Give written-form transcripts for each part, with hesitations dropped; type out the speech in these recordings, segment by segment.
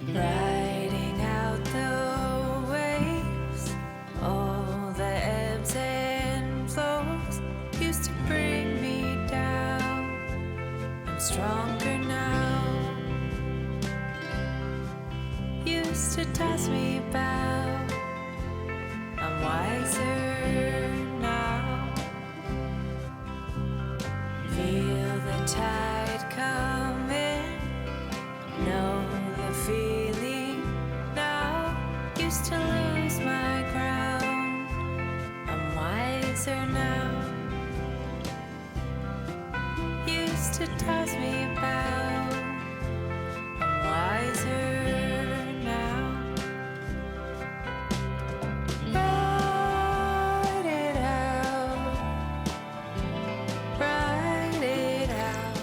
Riding out the waves, all the ebbs and flows used to bring me down. I'm stronger now. Used to toss me about. I'm wiser now. Feel the tide coming. Know the feeling now. Used to lose my ground. I'm wiser now. Used to toss me about. I'm wiser now. Ride it out. Ride it out.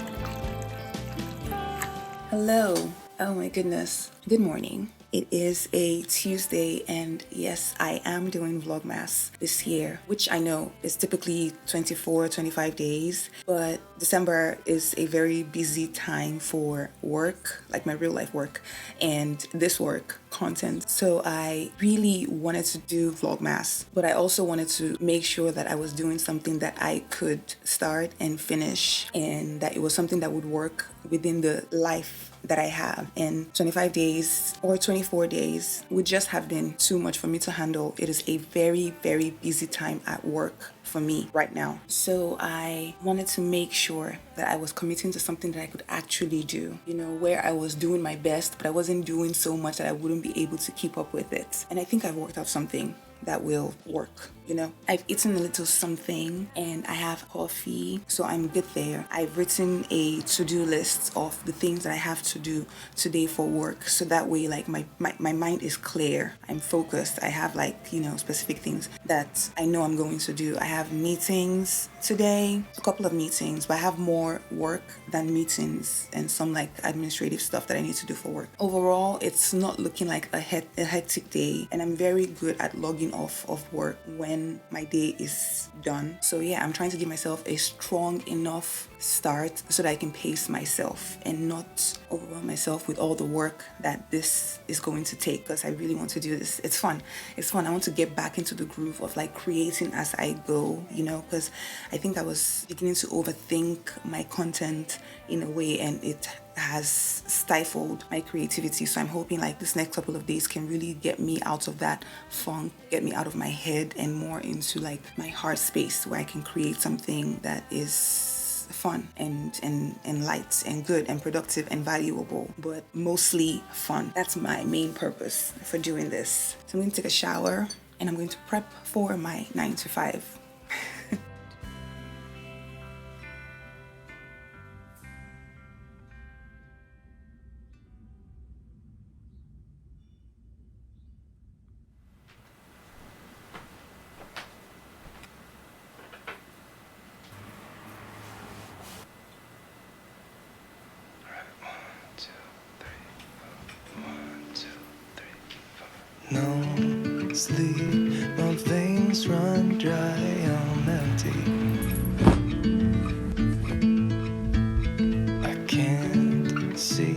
Hello. Oh my goodness. Good morning. It is a Tuesday, and yes, I am doing Vlogmas this year, which I know is typically 24, 25 days, but December is a very busy time for work, like my real life work, and this work content. So I really wanted to do Vlogmas, but I also wanted to make sure that I was doing something that I could start and finish, and that it was something that would work within the life that I have. And 25 days or 24 days would just have been too much for me to handle. It is a very, very busy time at work for me right now. So I wanted to make sure that I was committing to something that I could actually do, where I was doing my best, but I wasn't doing so much that I wouldn't be able to keep up with it. And I think I've worked out something that will work. I've eaten a little something and I have coffee, so I'm good there. I've written a to-do list of the things that I have to do today for work, so that way my mind is clear. I'm focused. I have specific things that I know I'm going to do. I have meetings today, a couple of meetings, but I have more work than meetings and some administrative stuff that I need to do for work. Overall, it's not looking like a hectic day, and I'm very good at logging off of work when my day is done. So yeah, I'm trying to give myself a strong enough start so that I can pace myself and not overwhelm myself with all the work that this is going to take, because I really want to do this. It's fun. I want to get back into the groove of creating as I go, because I think I was beginning to overthink my content in a way, and it has stifled my creativity. So I'm hoping this next couple of days can really get me out of that funk, get me out of my head and more into my heart space, where I can create something that is fun and light and good and productive and valuable, but mostly fun. That's my main purpose for doing this. So I'm going to take a shower and I'm going to prep for my 9 to 5. No sleep, my veins run dry, I'm empty. I can't see,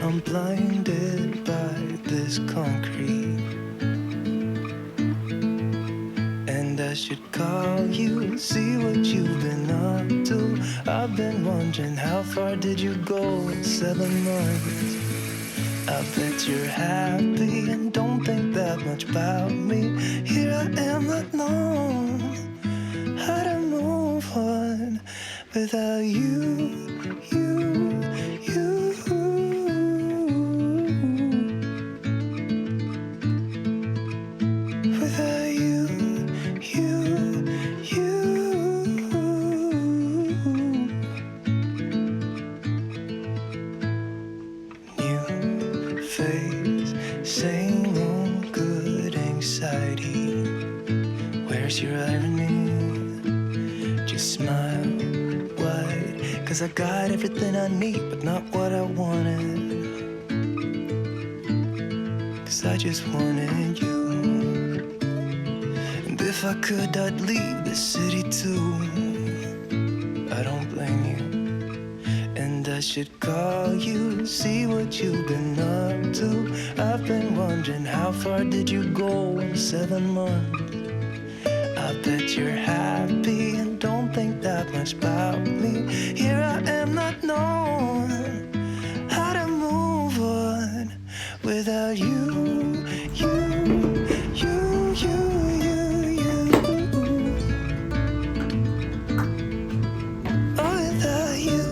I'm blinded by this concrete. And I should call you, see what you've been up to. I've been wondering, how far did you go in 7 months? I bet you're happy and don't think that much about me. Here I am, not knowing how to move on without you. Without you. New face, same old good anxiety. Where's your irony? Just smile wide, 'cause I got everything I need, but not what I wanted. 'Cause I just wanted you. And if I could, I'd leave this city too. I don't blame you. And I should call you, see what you've been up to. I've been wondering how far did you go in 7 months? I bet you're happy and don't think that much about me. Here I am not knowing how to move on without you, you, you, you, you. Oh, without you.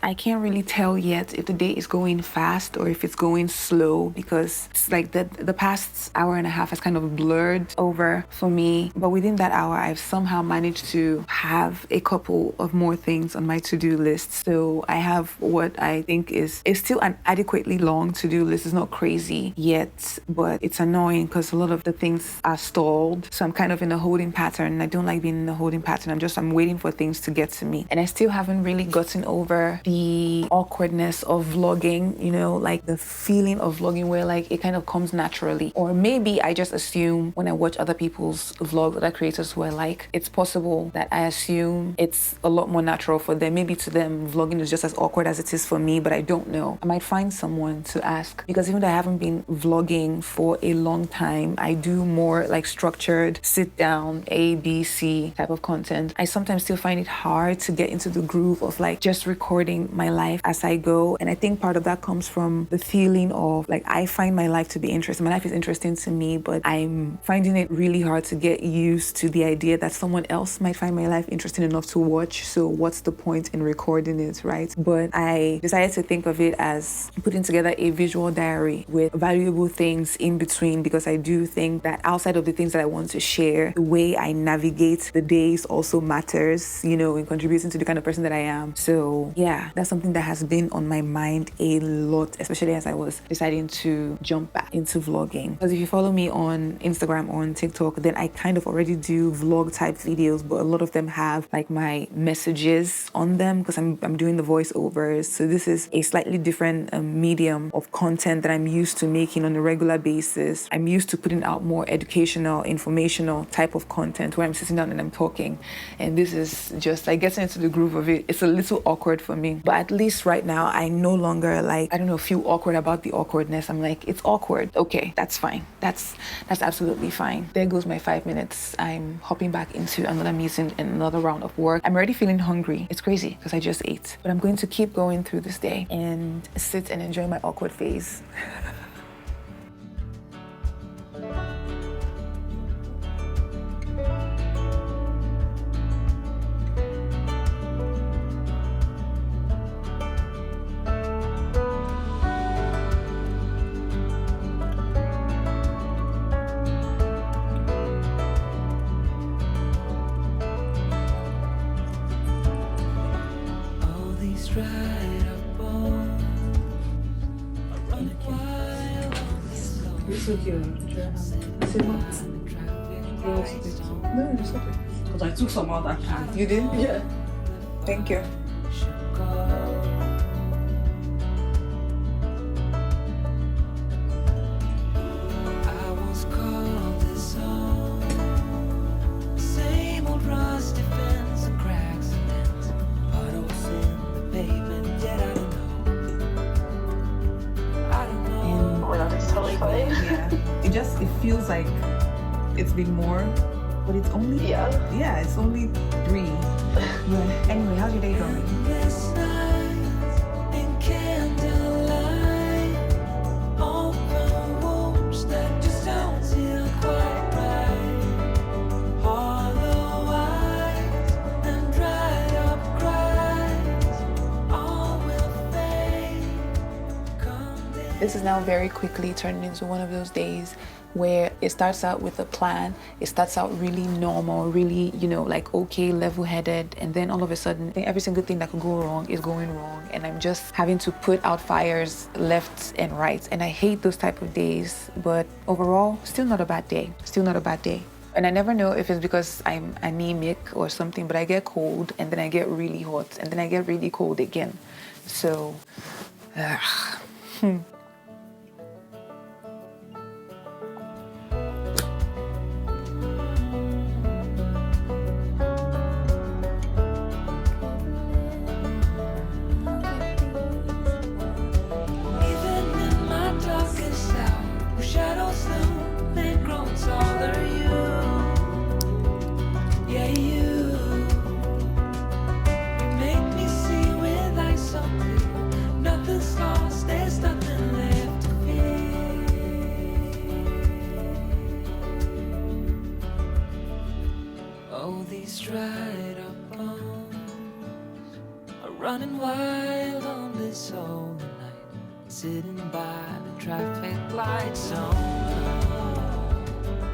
I can't really tell yet if the day is going fast or if it's going slow, because it's like the past hour and a half has kind of blurred over for me. But within that hour, I've somehow managed to have a couple of more things on my to-do list. So I have what I think is still an adequately long to-do list. It's not crazy yet, but it's annoying because a lot of the things are stalled. So I'm kind of in a holding pattern. I don't like being in a holding pattern. I'm waiting for things to get to me. And I still haven't really gotten over the awkwardness of vlogging, you know, like the feeling of vlogging where like it kind of comes naturally. Or maybe I just assume when I watch other people's vlogs, other creators who I like, it's possible that I assume it's a lot more natural for them. Maybe to them, vlogging is just as awkward as it is for me, but I don't know. I might find someone to ask, because even though I haven't been vlogging for a long time, I do more like structured, sit down, A, B, C type of content. I sometimes still find it hard to get into the groove of like just recording my life as I go. And I think part of that comes from the feeling of like, I find my life to be interesting. My life is interesting to me, but I'm finding it really hard to get used to the idea that someone else might find my life interesting enough to watch. So what's the point in recording it, right? But I decided to think of it as putting together a visual diary with valuable things in between, because I do think that outside of the things that I want to share, the way I navigate the days also matters, you know, in contributing to the kind of person that I am. So yeah, that's something that has been on my mind a lot, especially as I was deciding to jump back into vlogging. Because if you follow me on Instagram or on TikTok, then I kind of already do vlog type videos, but a lot of them have like my messages on them because I'm doing the voiceovers. So this is a slightly different medium of content that I'm used to making on a regular basis. I'm used to putting out more educational, informational type of content where I'm sitting down and I'm talking. And this is just like getting into the groove of it. It's a little awkward for me. But at least right now, I no longer like, I don't know, feel awkward about the awkwardness. I'm like, it's awkward. Okay, that's fine. That's absolutely fine. There goes my 5 minutes. I'm hopping back into another meeting and another round of work. I'm already feeling hungry. It's crazy because I just ate. But I'm going to keep going through this day and sit and enjoy my awkward phase. It's okay. Say what? No, it's okay. Because I took some out that can. You did? Yeah. Thank you. It feels like it's been more, but it's only it's only 3. Yeah. Anyway, how's your day going? this is now very quickly turning into one of those days where it starts out with a plan. It starts out really normal, really, like okay, level-headed, and then all of a sudden every single thing that could go wrong is going wrong, and I'm just having to put out fires left and right. And I hate those type of days, but overall, still not a bad day. And I never know if it's because I'm anemic or something, but I get cold and then I get really hot and then I get really cold again. So dried up bones are running wild on this old night, sitting by the traffic light zone.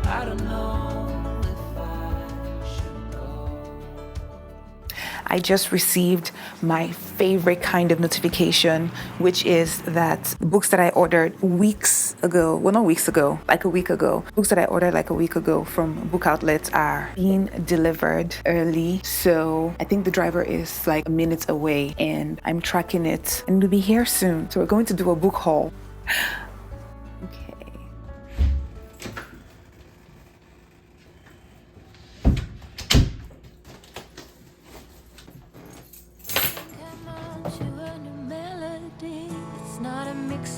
I don't know if I should go. I just received my favorite kind of notification, which is that books that I ordered weeks ago, well, not weeks ago, like a week ago, books that I ordered like a week ago from book outlets are being delivered early. So I think the driver is like a minute away and I'm tracking it and it'll be here soon. So we're going to do a book haul. Okay.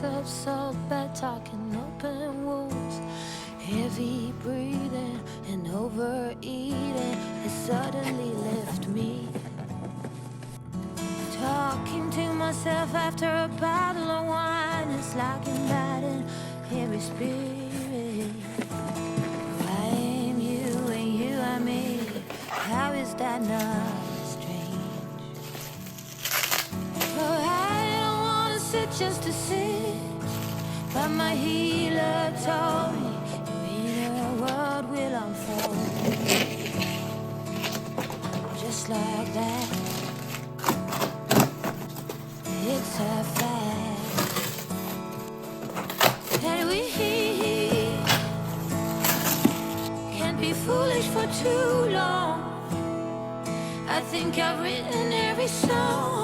Of salt, bad talking, open wounds, heavy breathing and overeating has suddenly left me. Talking to myself after a bottle of wine is like inviting heavy spirit. I am you and you are me. How is that not strange? Oh, I don't wanna sit just to sit. But my healer told me your inner world will unfold just like that. It's a fact. And we can't be foolish for too long. I think I've written every song.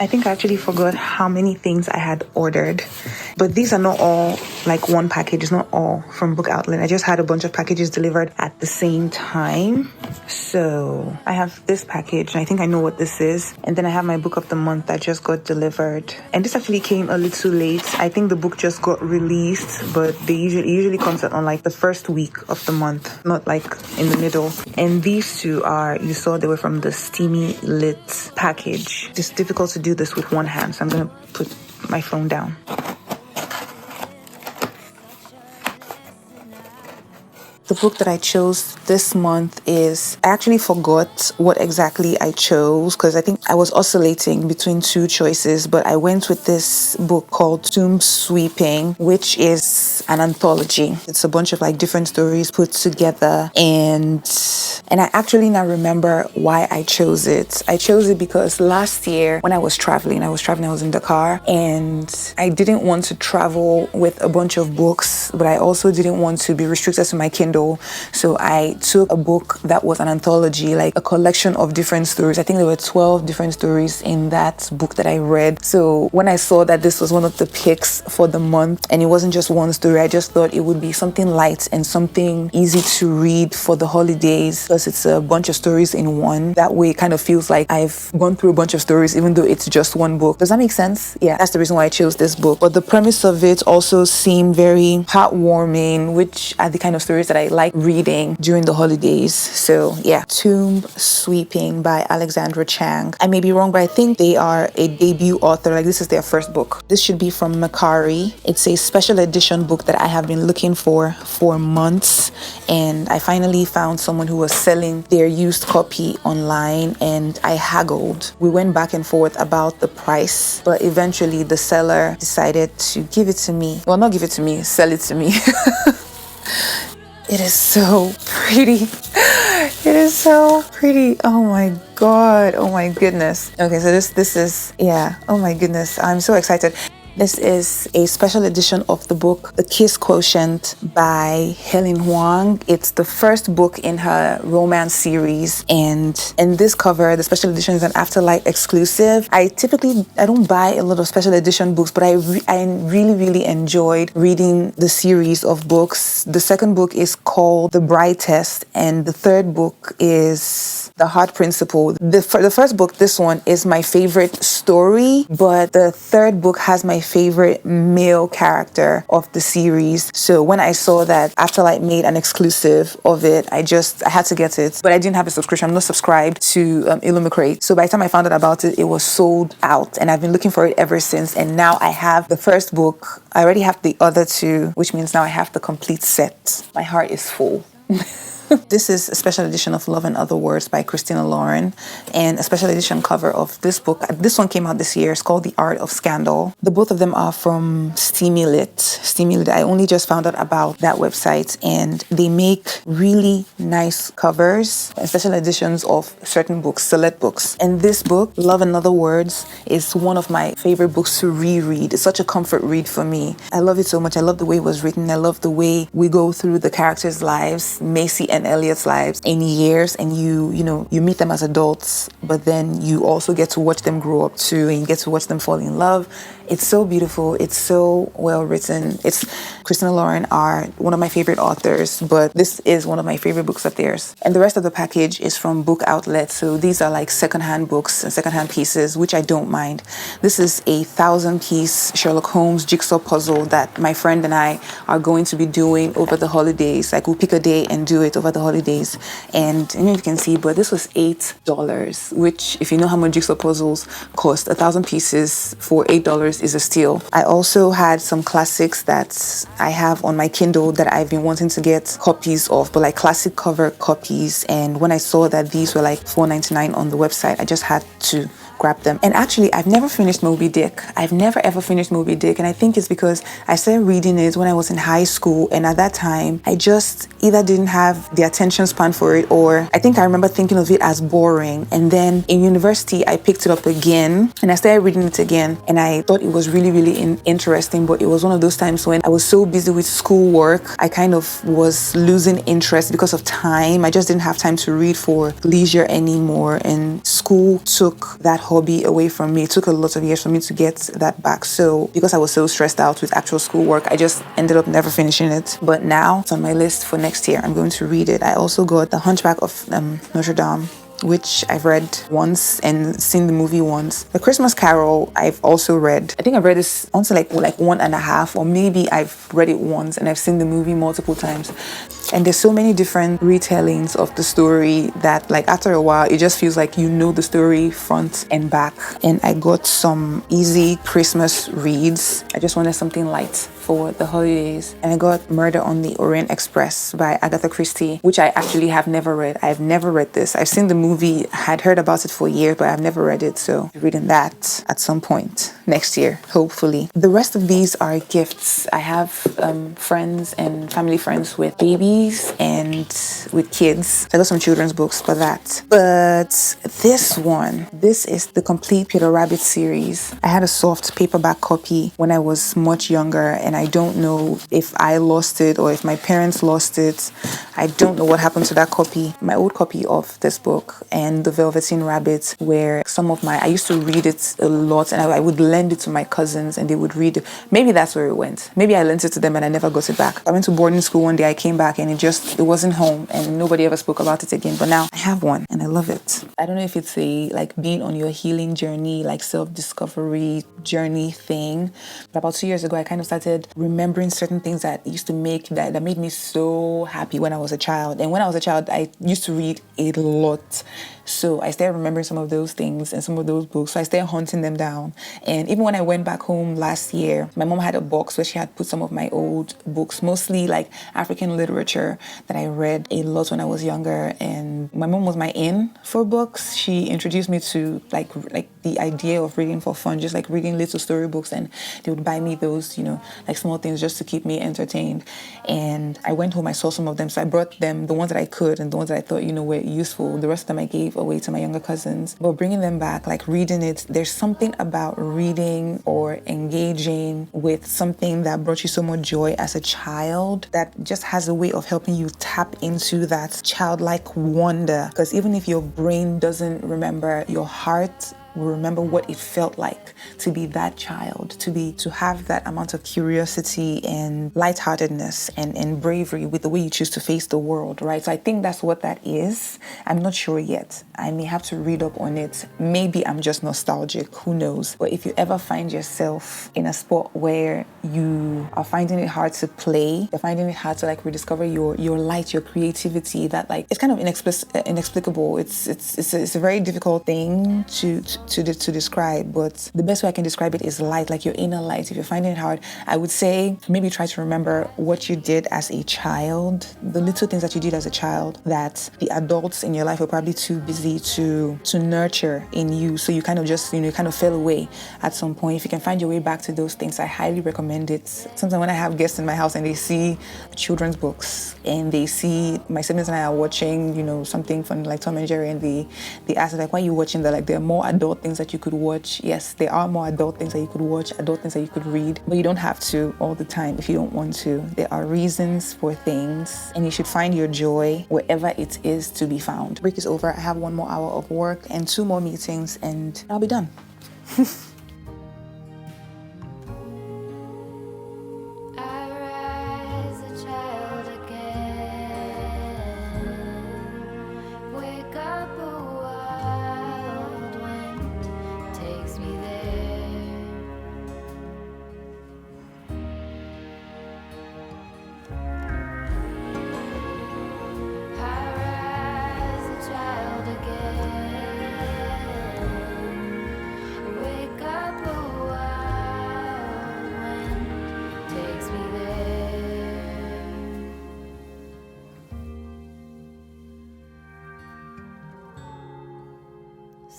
I think I actually forgot how many things I had ordered, but these are not all like one package. It's not all from Book Outlet. I just had a bunch of packages delivered at the same time. So I have this package and I think I know what this is. And then I have my book of the month that just got delivered. And this actually came a little late. I think the book just got released, but it usually comes out on like the first week of the month, not like in the middle. And these two are, you saw they were from the Steamy Lit package. It's difficult to do this with one hand, so I'm gonna put my phone down. The book that I chose this month is, I actually forgot what exactly I chose because I think I was oscillating between two choices, but I went with this book called Tomb Sweeping, which is an anthology. It's a bunch of like different stories put together, and I actually now remember why I chose it. I chose it because last year when I was traveling, I was in Dakar, and I didn't want to travel with a bunch of books, but I also didn't want to be restricted to my Kindle. So I took a book that was an anthology, like a collection of different stories. I think there were 12 different stories in that book that I read. So when I saw that this was one of the picks for the month and it wasn't just one story, I just thought it would be something light and something easy to read for the holidays, because it's a bunch of stories in one. That way it kind of feels like I've gone through a bunch of stories even though it's just one book. Does that make sense? Yeah, that's the reason why I chose this book. But the premise of it also seemed very heartwarming, which are the kind of stories that I like reading during the holidays. So yeah, Tomb Sweeping by Alexandra Chang. I may be wrong, but I think they are a debut author. Like this is their first book. This should be from Macari. It's a special edition book that I have been looking for months, and I finally found someone who was selling their used copy online, and I haggled. We went back and forth about the price, but eventually the seller decided to give it to me. Well, not give it to me, sell it to me. It is so pretty. It is so pretty. Oh my God. Oh my goodness. Okay, so this is, yeah. Oh my goodness. I'm so excited. This is a special edition of the book The Kiss Quotient by Helen Huang. It's the first book in her romance series, and in this cover, the special edition is an Afterlight exclusive. I don't buy a lot of special edition books, but I really enjoyed reading the series of books. The second book is called The Bride Test, and the third book is The Heart Principle. The first book, this one, is my favorite story, but the third book has my favorite male character of the series. So when I saw that Afterlight made an exclusive of it, I had to get it. But I didn't have a subscription. I'm not subscribed to Illumicrate. So by the time I found out about it, it was sold out, and I've been looking for it ever since. And now I have the first book. I already have the other two, which means now I have the complete set. My heart is full. This is a special edition of Love and Other Words by Christina Lauren, and a special edition cover of this book. This one came out this year. It's called The Art of Scandal. The both of them are from Steamy Lit. I only just found out about that website, and they make really nice covers and special editions of certain books, select books. And this book, Love and Other Words, is one of my favorite books to reread. It's such a comfort read for me. I love it so much. I love the way it was written. I love the way we go through the characters' lives, Macy and Elliot's lives, in years, and you meet them as adults, but then you also get to watch them grow up too, and you get to watch them fall in love. It's so beautiful. It's so well written. Christina Lauren are one of my favorite authors, but this is one of my favorite books of theirs. And the rest of the package is from Book Outlet. So these are like secondhand books and secondhand pieces, which I don't mind. This is a 1,000-piece Sherlock Holmes jigsaw puzzle that my friend and I are going to be doing over the holidays. Like, we'll pick a day and do it over the holidays. And you can see, but this was $8, which, if you know how much jigsaw puzzles cost, 1,000 pieces for $8 is a steal. I also had some classics that I have on my Kindle that I've been wanting to get copies of, but like classic cover copies. And when I saw that these were like $4.99 on the website, I just had to grab them. And actually, I've never finished Moby Dick. I've never ever finished Moby Dick, and I think it's because I started reading it when I was in high school, and at that time I just either didn't have the attention span for it, or I think I remember thinking of it as boring. And then in university I picked it up again and I started reading it again, and I thought it was really interesting, but it was one of those times when I was so busy with schoolwork, I kind of was losing interest because of time. I just didn't have time to read for leisure anymore, and school took that hobby away from me. It took a lot of years for me to get that back. So because I was so stressed out with actual schoolwork, I just ended up never finishing it. But now it's on my list for next year. I'm going to read it. I also got The Hunchback of Notre Dame, which I've read once and seen the movie once. The Christmas Carol, I've also read. I think I've read this once, like 1.5, or maybe I've read it once and I've seen the movie multiple times. And there's so many different retellings of the story that, like, after a while, it just feels like you know the story front and back. And I got some easy Christmas reads. I just wanted something light for the holidays. And I got Murder on the Orient Express by Agatha Christie, which I actually have never read. I've never read this. I've seen the movie, had heard about it for years, but I've never read it. So I'm reading that at some point next year, hopefully. The rest of these are gifts. I have friends and family friends with babies and with kids. I got some children's books for that. But this is the complete Peter Rabbit series. I had a soft paperback copy when I was much younger, and I don't know if I lost it or if my parents lost it. I don't know what happened to that copy. My old copy of this book and The Velveteen Rabbit, where I used to read it a lot, and I would lend it to my cousins and they would read it. Maybe that's where it went. Maybe I lent it to them and I never got it back. I went to boarding school one day, I came back and it wasn't home, and nobody ever spoke about it again. But now I have one and I love it. I don't know if it's like being on your healing journey, like self-discovery journey thing. But about 2 years ago, I kind of started remembering certain things that used to that made me so happy when I was a child. And when I was a child, I used to read a lot. So I started remembering some of those things and some of those books. So I started hunting them down. And even when I went back home last year, my mom had a box where she had put some of my old books, mostly like African literature that I read a lot when I was younger. And my mom was my in for books. She introduced me to like the idea of reading for fun, just like reading little storybooks, and they would buy me those, like small things just to keep me entertained. And I went home, I saw some of them, so I brought them, the ones that I could and the ones that I thought, were useful. The rest of them I gave away to my younger cousins. But bringing them back, like reading it, there's something about reading or engaging with something that brought you so much joy as a child that just has a way of helping you tap into that childlike wonder. Because even if your brain doesn't remember, your heart will remember what it felt like to be that child, to have that amount of curiosity and lightheartedness and bravery with the way you choose to face the world, right? So I think that's what that is. I'm not sure yet. I may have to read up on it. Maybe I'm just nostalgic, who knows? But if you ever find yourself in a spot where you are finding it hard to play, you're finding it hard to like rediscover your light, your creativity, that like, it's kind of inexplicable. It's a very difficult thing to describe, but the best way I can describe it is light, like your inner light. If you're finding it hard, I would say maybe try to remember what you did as a child, the little things that you did as a child that the adults in your life were probably too busy to nurture in you. So you kind of just, you kind of fell away at some point. If you can find your way back to those things, I highly recommend it. Sometimes when I have guests in my house and they see children's books and they see my siblings and I are watching, something from like Tom and Jerry, and they ask like, why are you watching that? Like, there are more adult things that you could watch. Yes, there are more adult things that you could watch, adult things that you could read, but you don't have to all the time if you don't want to. There are reasons for things, and you should find your joy wherever it is to be found. Break is over. I have 1 more hour of work and 2 more meetings, and I'll be done.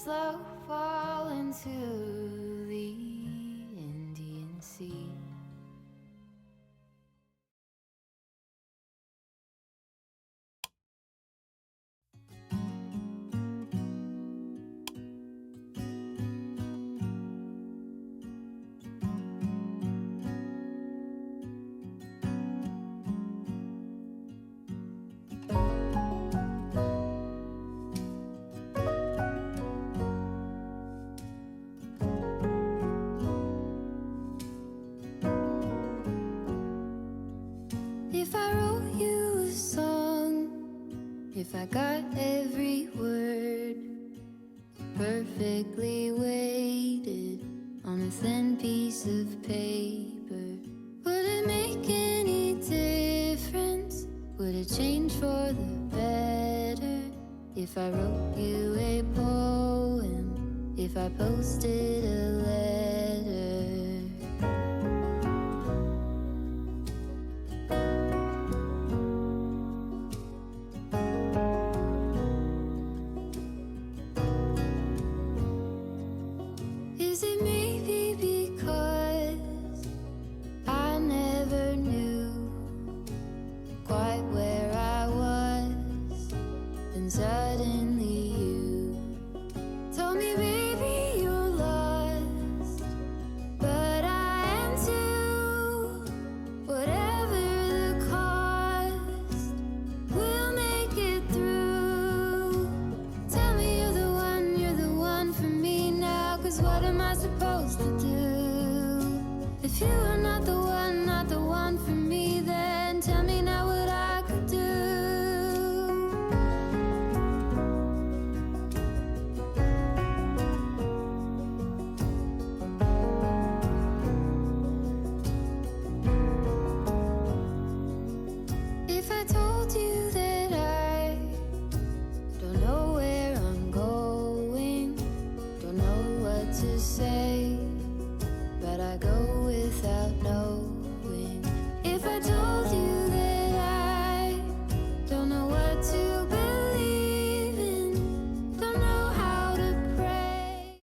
Slow fall into the Indian Sea. If I wrote you a song, if I got every word perfectly weighted on a thin piece of paper, would it make any difference? Would it change for the better? If I wrote you a poem, if I posted a letter? Is it maybe because I never knew quite where I was, and suddenly you told me, baby, you're lost, to say, but I go without knowing. If